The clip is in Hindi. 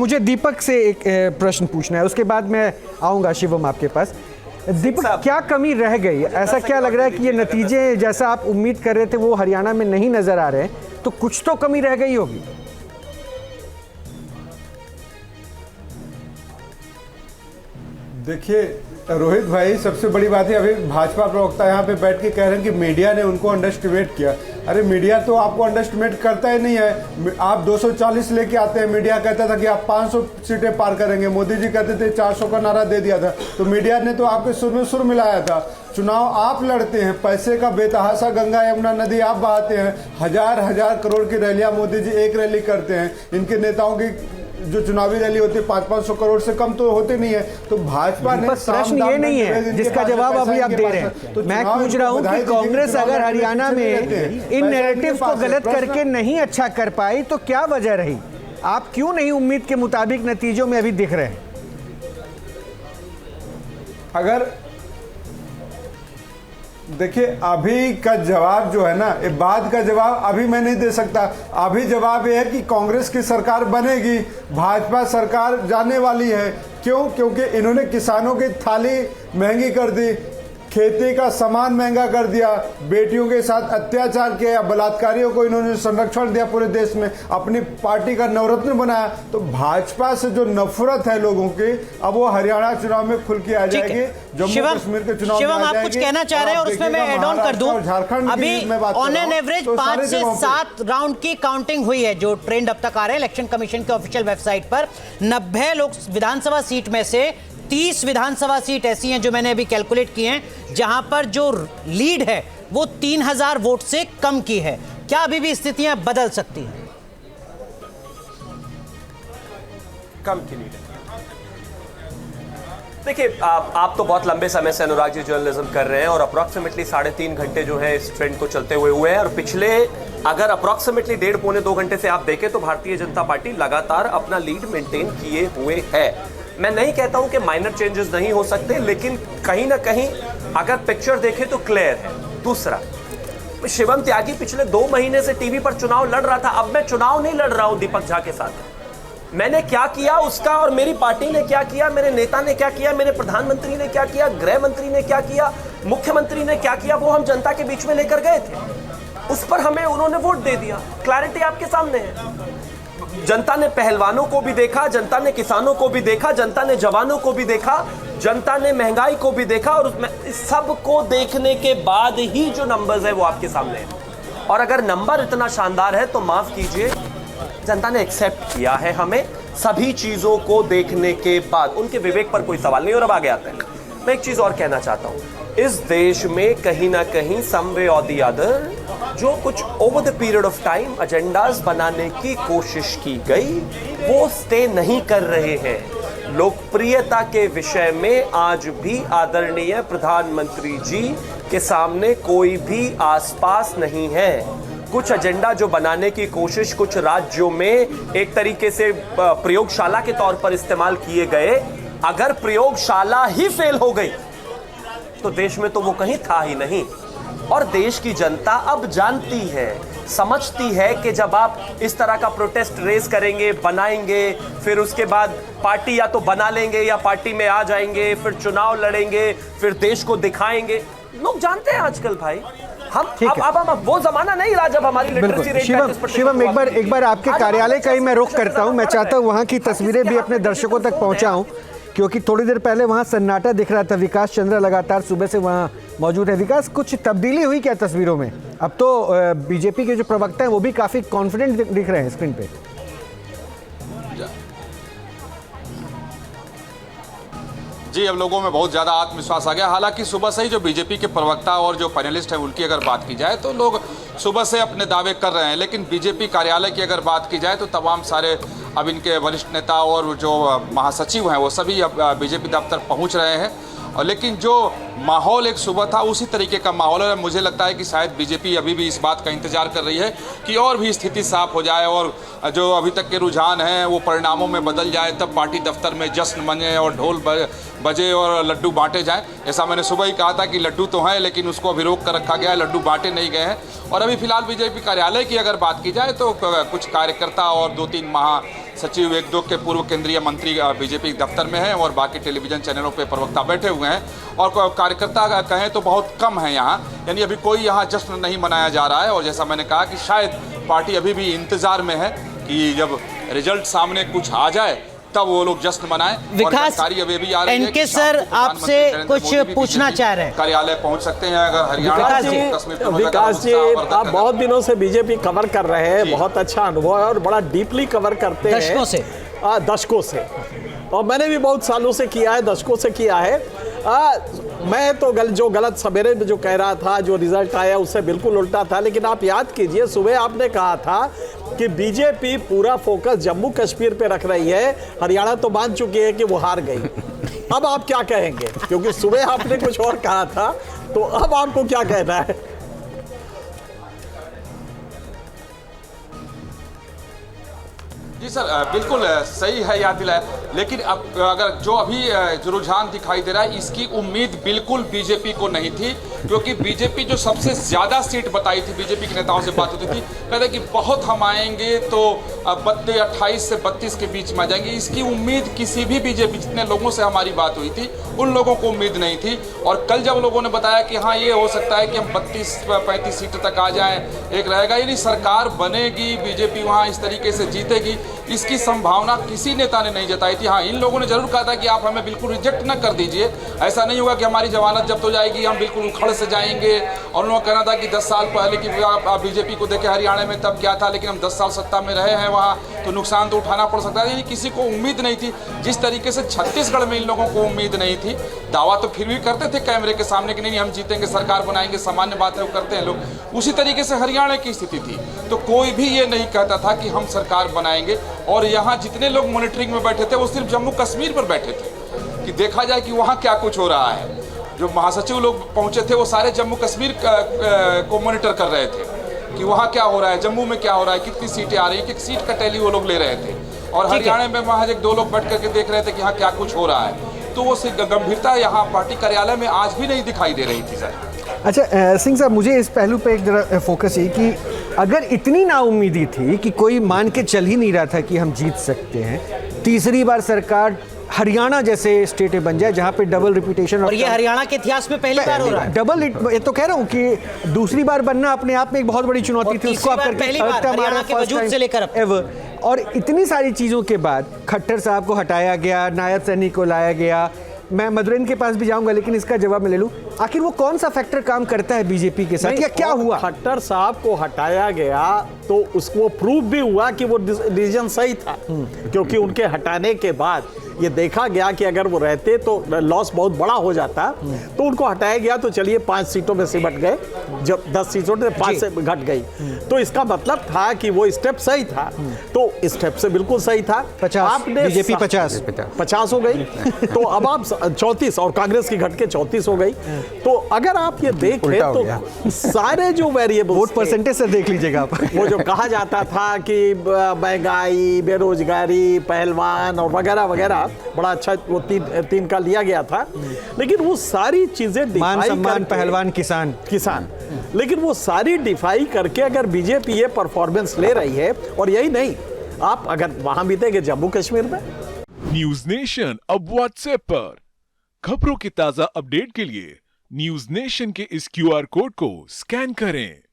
मुझे दीपक से एक प्रश्न पूछना है, उसके बाद मैं आऊँगा शिवम आपके पास। दीपक, क्या कमी रह गई? ऐसा क्या लग रहा है कि ये नतीजे जैसा आप उम्मीद कर रहे थे वो हरियाणा में नहीं नजर आ रहे हैं, तो कुछ तो कमी रह गई होगी। देखिए रोहित भाई, सबसे बड़ी बात है, अभी भाजपा प्रवक्ता यहाँ पे बैठ के कह रहे हैं कि मीडिया ने उनको अंडरएस्टिमेट किया। अरे मीडिया तो आपको अंडरएस्टिमेट करता ही नहीं है। आप 240 लेके आते हैं, मीडिया कहता था कि आप 500 सीटें पार करेंगे, मोदी जी कहते थे 400 का नारा दे दिया था, तो मीडिया ने तो आपके सुर में सुर मिलाया था। चुनाव आप लड़ते हैं, पैसे का बेतहाशा गंगा यमुना नदी आप बहाते हैं, हजार करोड़ की रैलियां मोदी जी एक रैली करते हैं, इनके नेताओं की जो चुनावी रैली होती है 500-500 करोड़ से कम तो होते नहीं है। तो भाजपा ने प्रश्न ये नहीं है जिसका जवाब अभी आप दे रहे हैं। तो मैं पूछ रहा हूं कि कांग्रेस अगर हरियाणा में इन नैरेटिव्स को गलत करके नहीं अच्छा कर पाई तो क्या वजह रही? आप क्यों नहीं उम्मीद के मुताबिक नतीजों में अभी दिख रहे हैं? अगर देखिए, अभी का जवाब जो है ना, ये बाद का जवाब अभी मैं नहीं दे सकता। अभी जवाब ये है कि कांग्रेस की सरकार बनेगी, भाजपा सरकार जाने वाली है। क्यों? क्योंकि इन्होंने किसानों की थाली महंगी कर दी, खेती का सामान महंगा कर दिया, बेटियों के साथ अत्याचार किया, बलात्कारियों को इन्होंने संरक्षण दिया पूरे देश में, अपनी पार्टी का नवरत्न बनाया। तो भाजपा से जो नफरत है लोगों की, अब वो हरियाणा चुनाव में खुल के आ जाएगी, जम्मू कश्मीर के चुनाव में आ जाएगी। आप कुछ कहना चाह रहे हैं और उसमें मैं ऐड ऑन कर दूं, अभी ऑन एन एवरेज 5 से 7 राउंड की काउंटिंग हुई है जो ट्रेंड अब तक आ रहे हैं इलेक्शन कमीशन के ऑफिशियल वेबसाइट पर। 90 लोग विधानसभा सीट में से 30 विधानसभा सीट ऐसी हैं जो मैंने अभी कैलकुलेट की हैं जहां पर जो लीड है वो 3000 वोट से कम की है। क्या अभी भी स्थितियां बदल सकती हैं? कम की लीड है। देखिए, आप तो बहुत लंबे समय से अनुराग जी जर्नलिज्म कर रहे हैं और अप्रॉक्सीमेटली 3.5 घंटे जो है इस ट्रेंड को चलते हुए हैं, और पिछले अगर अप्रॉक्सीमेटली 1.5-2 घंटे से आप देखें तो भारतीय जनता पार्टी लगातार अपना लीड मेंटेन किए हुए है। मैं नहीं कहता हूं कि माइनर चेंजेस नहीं हो सकते, लेकिन कहीं ना कहीं अगर पिक्चर देखें तो क्लियर है। दूसरा, शिवम त्यागी पिछले 2 महीने से टीवी पर चुनाव लड़ रहा था, अब मैं चुनाव नहीं लड़ रहा हूं दीपक झा के साथ। मैंने क्या किया उसका, और मेरी पार्टी ने क्या किया, मेरे नेता ने क्या किया, मेरे प्रधानमंत्री ने क्या किया, गृह मंत्री ने क्या किया, मुख्यमंत्री ने क्या किया, वो हम जनता के बीच में लेकर गए थे। उस पर हमें उन्होंने वोट दे दिया। क्लैरिटी आपके सामने है। जनता ने पहलवानों को भी देखा, जनता ने किसानों को भी देखा, जनता ने जवानों को भी देखा, जनता ने महंगाई को भी देखा, और उसमें सब को देखने के बाद ही जो नंबर्स है वो आपके सामने है। और अगर नंबर इतना शानदार है तो माफ कीजिए, जनता ने एक्सेप्ट किया है हमें सभी चीजों को देखने के बाद। उनके विवेक पर कोई सवाल नहीं। और अब आगे आते हैं, मैं एक चीज और कहना चाहता हूं। इस देश में कहीं ना कहीं सम वे और द अदर जो कुछ over the period of time agendas बनाने की कोशिश की गई वो स्टे नहीं कर रहे हैं। लोकप्रियता के विषय में आज भी आदरणीय प्रधानमंत्री जी के सामने कोई भी आसपास नहीं है। कुछ एजेंडा जो बनाने की कोशिश कुछ राज्यों में एक तरीके से प्रयोगशाला के तौर पर इस्तेमाल किए गए, अगर प्रयोगशाला ही फेल हो गई तो देश में तो वो कहीं था ही नहीं। और देश की जनता अब जानती है, समझती है कि जब आप इस तरह का प्रोटेस्ट रेस करेंगे, बनाएंगे, फिर उसके बाद पार्टी या तो बना लेंगे या पार्टी में आ जाएंगे, फिर चुनाव लड़ेंगे, फिर देश को दिखाएंगे। लोग जानते हैं आजकल भाई, हम वो जमाना नहीं रहा जब हमारी लिटरेसी रेट। शिवम, एक बार आपके कार्यालय का ही मैं रुख करता हूं। मैं चाहता हूं वहां की तस्वीरें भी अपने दर्शकों तक पहुंचाऊं, क्योंकि थोड़ी देर पहले वहां सन्नाटा दिख रहा था। विकास चंद्र लगातार सुबह से वहां मौजूद है। विकास, कुछ तब्दीली हुई क्या तस्वीरों में? अब तो बीजेपी के जो प्रवक्ता हैं वो भी काफी कॉन्फिडेंट दिख रहे हैं स्क्रीन पे। जी, अब लोगों में बहुत ज़्यादा आत्मविश्वास आ गया। हालांकि सुबह से ही जो बीजेपी के प्रवक्ता और जो पैनलिस्ट हैं उनकी अगर बात की जाए तो लोग सुबह से अपने दावे कर रहे हैं, लेकिन बीजेपी कार्यालय की अगर बात की जाए तो तमाम सारे अब इनके वरिष्ठ नेता और जो महासचिव हैं वो सभी अब बीजेपी दफ्तर पहुंच रहे हैं। और लेकिन जो माहौल एक सुबह था उसी तरीके का माहौल है। मुझे लगता है कि शायद बीजेपी अभी भी इस बात का इंतजार कर रही है कि और भी स्थिति साफ हो जाए और जो अभी तक के रुझान हैं वो परिणामों में बदल जाए, तब पार्टी दफ्तर में जश्न मने और ढोल बजे और लड्डू बांटे जाएं। ऐसा मैंने सुबह ही कहा था कि लड्डू तो हैं लेकिन उसको अभी रोक कर रखा गया है, लड्डू बांटे नहीं गए हैं। और अभी फिलहाल बीजेपी कार्यालय की अगर बात की जाए तो कुछ कार्यकर्ता और 2-3 सचिव, 1-2 के पूर्व केंद्रीय मंत्री बीजेपी दफ्तर में हैं और बाकी टेलीविजन चैनलों पे प्रवक्ता बैठे हुए हैं और कार्यकर्ता कहें तो बहुत कम है यहाँ, यानी अभी कोई यहाँ जश्न नहीं मनाया जा रहा है। और जैसा मैंने कहा कि शायद पार्टी अभी भी इंतजार में है कि जब रिजल्ट सामने कुछ आ जाए तब वो लोग जश्न मनाएं। विकास, एनके सर आपसे कुछ पूछना चाह रहे हैं, कार्यालय पहुंच सकते हैं अगर हरियाणा विकास जी आप बहुत दिनों से बीजेपी कवर कर रहे हैं, बहुत अच्छा अनुभव है और बड़ा डीपली कवर करते हैं दशकों से, और मैंने भी बहुत सालों से किया है, दशकों से किया है। मैं तो जो गलत सवेरे में जो कह रहा था, जो रिजल्ट आया उससे बिल्कुल उल्टा था। लेकिन आप याद कीजिए, सुबह आपने कहा था कि बीजेपी पूरा फोकस जम्मू कश्मीर पे रख रही है, हरियाणा तो मान चुकी है कि वो हार गई। अब आप क्या कहेंगे, क्योंकि सुबह आपने कुछ और कहा था, तो अब आपको क्या कहना है? जी सर, बिल्कुल सही है, याद दिलाया। लेकिन अब अगर जो अभी जो रुझान दिखाई दे रहा है, इसकी उम्मीद बिल्कुल बीजेपी को नहीं थी, क्योंकि बीजेपी जो सबसे ज्यादा सीट बताई थी, बीजेपी के नेताओं से बात होती थी, कहते कि बहुत हम आएंगे तो 28 से 32 के बीच में आ जाएंगे। इसकी उम्मीद किसी भी बीजेपी, जितने लोगों से हमारी बात हुई थी, उन लोगों को उम्मीद नहीं थी। और कल जब लोगों ने बताया कि हाँ ये हो सकता है कि हम 32-35 सीट तक आ जाएं, एक रहेगा, यानी सरकार बनेगी, बीजेपी वहाँ इस तरीके से जीतेगी, इसकी संभावना किसी नेता ने नहीं जताई थी। हाँ, इन लोगों ने जरूर कहा था कि आप हमें बिल्कुल रिजेक्ट न कर दीजिए, ऐसा नहीं होगा कि हमारी जमानत जब्त हो जाएगी, हम बिल्कुल उखड़ से जाएंगे। और उन्होंने कहना था कि 10 साल पहले की आप बीजेपी को देखे हरियाणा में तब क्या था, लेकिन हम 10 साल सत्ता में रहे हैं वहाँ, तो नुकसान तो उठाना पड़ सकता है। यानी किसी को उम्मीद नहीं थी, जिस तरीके से छत्तीसगढ़ में इन लोगों को उम्मीद नहीं थी। दावा तो फिर भी करते थे कैमरे के सामने कि नहीं हम जीतेंगे, सरकार बनाएंगे, सामान्य बात है, वो करते हैं लोग। उसी तरीके से हरियाणा की स्थिति थी, तो कोई भी ये नहीं कहता था कि हम सरकार बनाएंगे। और यहाँ जितने लोग मॉनिटरिंग में बैठे थे वो सिर्फ जम्मू कश्मीर पर बैठे थे कि देखा जाए कि वहाँ क्या कुछ हो रहा है। जो महासचिव लोग पहुंचे थे वो सारे जम्मू कश्मीर को मॉनिटर कर रहे थे कि वहाँ क्या हो रहा है, जम्मू में क्या हो रहा है, कितनी सीटें आ रही हैं, किस सीट का टैली वो लोग ले रहे थे। और हरियाणा में वहाँ 1-2 लोग बैठ करके देख रहे थे कि यहाँ क्या कुछ हो रहा है। तो वो गंभीरता यहाँ पार्टी कार्यालय में आज भी नहीं दिखाई दे रही थी सर। अच्छा सिंह साहब, मुझे इस पहलू पे एक जरा फोकस है कि अगर इतनी नाउम्मीदी थी कि कोई मान के चल ही नहीं रहा था कि हम जीत सकते हैं, तीसरी बार सरकार हरियाणा जैसे स्टेट बन जाए जहां पे डबल रिपीटेशन, और ये हरियाणा के इतिहास में पहली बार हो रहा है। डबल, ये तो कह रहा हूं कि दूसरी बार बनना अपने आप में एक बहुत बड़ी चुनौती थी, उसको आप करके हरियाणा के वजूद से लेकर एवर। और इतनी सारी चीजों के बाद खट्टर साहब को हटाया गया, नायब सैनी को लाया गया। मैं मधुरेन के पास भी जाऊंगा, लेकिन इसका जवाब मैं ले लूं, आखिर वो कौन सा फैक्टर काम करता है बीजेपी के साथ, या क्या हुआ? खट्टर साहब को हटाया गया तो उसको प्रूव भी हुआ कि वो डिसीजन सही था, क्योंकि उनके हटाने के बाद ये देखा गया कि अगर वो रहते तो लॉस बहुत बड़ा हो जाता, तो उनको हटाया गया। तो चलिए 5 सीटों में सिमट गए, जब 10 सीटों से 5 से घट गई, तो इसका मतलब था कि वो स्टेप सही था। तो स्टेप से बिल्कुल सही था। 50 बीजेपी 50 हो गई, तो अब आप 34 और कांग्रेस की घट के 34 हो गई। तो अगर आप ये देखें तो सारे जो वेरिएबल वोट परसेंटेज से देख लीजिएगा आप, वो जो कहा जाता था कि महंगाई, बेरोजगारी, पहलवान और वगैरह वगैरह, बड़ा अच्छा वो तीन का लिया गया था। लेकिन वो सारी चीजें मान सम्मान, पहलवान, किसान, लेकिन वो सारी डिफाई करके अगर बीजेपी ये परफॉर्मेंस ले रही है, और यही नहीं, आप अगर वहां भी देंगे जम्मू कश्मीर में। न्यूज नेशन अब व्हाट्सएप पर खबरों की ताजा अपडेट के लिए न्यूज नेशन के इस QR कोड को स्कैन करें।